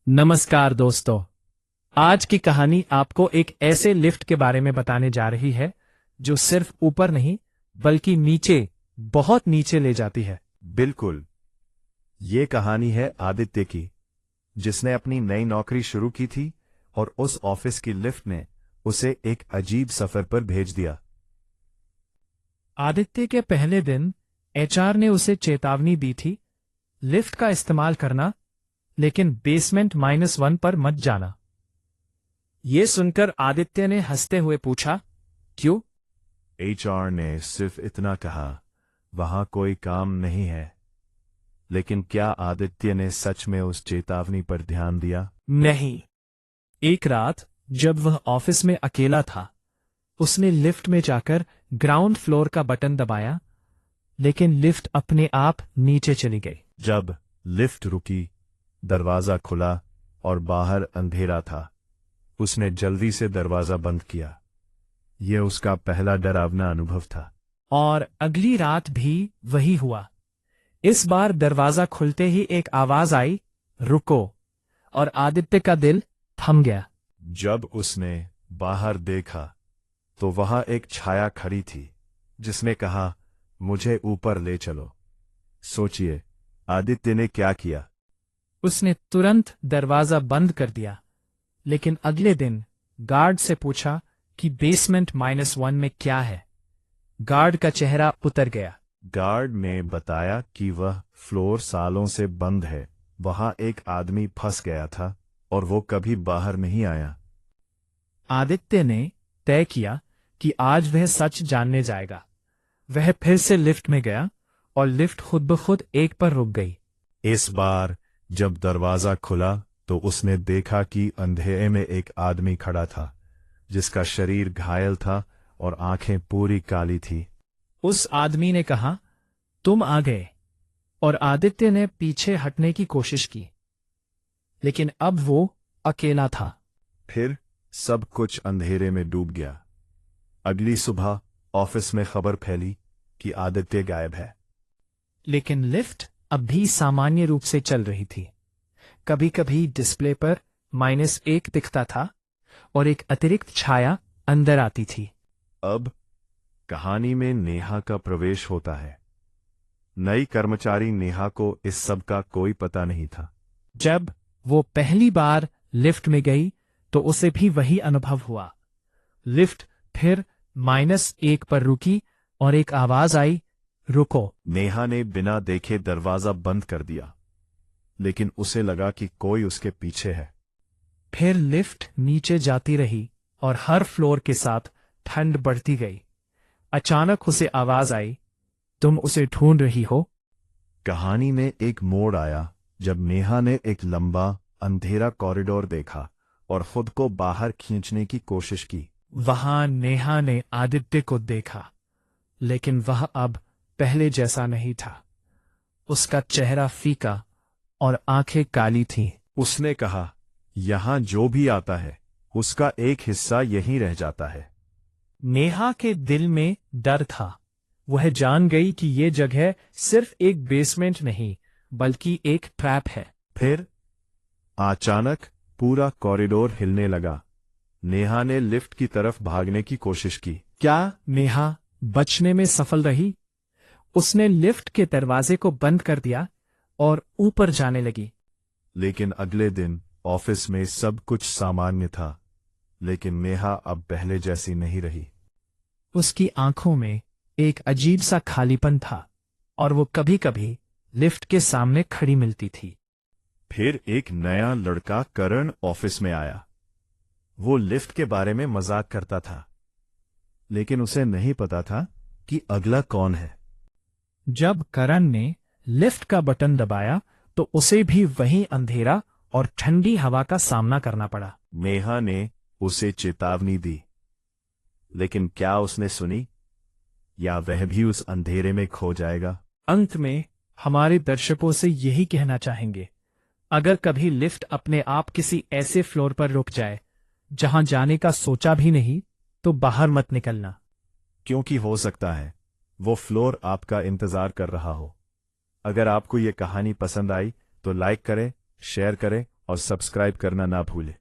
नमस्कार दोस्तों। आज की कहानी आपको एक ऐसे लिफ्ट के बारे में बताने जा रही है जो सिर्फ ऊपर नहीं बल्कि नीचे, बहुत नीचे ले जाती है। बिल्कुल। ये कहानी है आदित्य की, जिसने अपनी नई नौकरी शुरू की थी और उस ऑफिस की लिफ्ट ने उसे एक अजीब सफर पर भेज दिया। आदित्य के पहले दिन एचआर ने उसे चेतावनी दी थी, लिफ्ट का इस्तेमाल करना, लेकिन बेसमेंट -1 पर मत जाना। ये सुनकर आदित्य ने हंसते हुए पूछा, क्यों? एचआर ने सिर्फ इतना कहा, वहां कोई काम नहीं है। लेकिन क्या आदित्य ने सच में उस चेतावनी पर ध्यान दिया? नहीं। एक रात जब वह ऑफिस में अकेला था, उसने लिफ्ट में जाकर ग्राउंड फ्लोर का बटन दबाया, लेकिन लिफ्ट अपने आप नीचे चली गई। जब लिफ्ट रुकी, दरवाजा खुला और बाहर अंधेरा था। उसने जल्दी से दरवाजा बंद किया। यह उसका पहला डरावना अनुभव था। और अगली रात भी वही हुआ। इस बार दरवाजा खुलते ही एक आवाज आई, रुको, और आदित्य का दिल थम गया। जब उसने बाहर देखा तो वहां एक छाया खड़ी थी, जिसने कहा, मुझे ऊपर ले चलो। सोचिए, आदित्य ने क्या किया? उसने तुरंत दरवाजा बंद कर दिया, लेकिन अगले दिन गार्ड से पूछा कि बेसमेंट -1 में क्या है। गार्ड का चेहरा उतर गया। गार्ड ने बताया कि वह फ्लोर सालों से बंद है। वहां एक आदमी फंस गया था और वो कभी बाहर नहीं आया। आदित्य ने तय किया कि आज वह सच जानने जाएगा। वह फिर से लिफ्ट में गया और लिफ्ट खुद ब खुद एक पर रुक गई। इस बार जब दरवाजा खुला तो उसने देखा कि अंधेरे में एक आदमी खड़ा था, जिसका शरीर घायल था और आंखें पूरी काली थी। उस आदमी ने कहा, तुम आ गए। और आदित्य ने पीछे हटने की कोशिश की, लेकिन अब वो अकेला था। फिर सब कुछ अंधेरे में डूब गया। अगली सुबह ऑफिस में खबर फैली कि आदित्य गायब है। लेकिन लिफ्ट अब भी सामान्य रूप से चल रही थी। कभी कभी डिस्प्ले पर -1 दिखता था और एक अतिरिक्त छाया अंदर आती थी। अब कहानी में नेहा का प्रवेश होता है। नई कर्मचारी नेहा को इस सब का कोई पता नहीं था। जब वो पहली बार लिफ्ट में गई तो उसे भी वही अनुभव हुआ। लिफ्ट फिर -1 पर रुकी और एक आवाज आई, रुको। नेहा ने बिना देखे दरवाजा बंद कर दिया, लेकिन उसे लगा कि कोई उसके पीछे है। फिर लिफ्ट नीचे जाती रही और हर फ्लोर के साथ ठंड बढ़ती गई। अचानक उसे आवाज आई, तुम उसे ढूंढ रही हो? कहानी में एक मोड़ आया जब नेहा ने एक लंबा अंधेरा कॉरिडोर देखा और खुद को बाहर खींचने की कोशिश की। वहां नेहा ने आदित्य को देखा, लेकिन वह अब पहले जैसा नहीं था। उसका चेहरा फीका और आंखें काली थीं। उसने कहा, यहां जो भी आता है उसका एक हिस्सा यहीं रह जाता है। नेहा के दिल में डर था। वह जान गई कि ये जगह सिर्फ एक बेसमेंट नहीं बल्कि एक ट्रैप है। फिर अचानक पूरा कॉरिडोर हिलने लगा। नेहा ने लिफ्ट की तरफ भागने की कोशिश की। क्या नेहा बचने में सफल रही? उसने लिफ्ट के दरवाजे को बंद कर दिया और ऊपर जाने लगी। लेकिन अगले दिन ऑफिस में सब कुछ सामान्य था, लेकिन नेहा अब पहले जैसी नहीं रही। उसकी आंखों में एक अजीब सा खालीपन था और वो कभी कभी लिफ्ट के सामने खड़ी मिलती थी। फिर एक नया लड़का करण ऑफिस में आया। वो लिफ्ट के बारे में मजाक करता था, लेकिन उसे नहीं पता था कि अगला कौन है। जब करण ने लिफ्ट का बटन दबाया तो उसे भी वही अंधेरा और ठंडी हवा का सामना करना पड़ा। नेहा ने उसे चेतावनी दी, लेकिन क्या उसने सुनी, या वह भी उस अंधेरे में खो जाएगा? अंत में हमारे दर्शकों से यही कहना चाहेंगे, अगर कभी लिफ्ट अपने आप किसी ऐसे फ्लोर पर रुक जाए जहां जाने का सोचा भी नहीं, तो बाहर मत निकलना। क्योंकि हो सकता है वो फ्लोर आपका इंतजार कर रहा हो। अगर आपको ये कहानी पसंद आई तो लाइक करें, शेयर करें और सब्सक्राइब करना ना भूलें।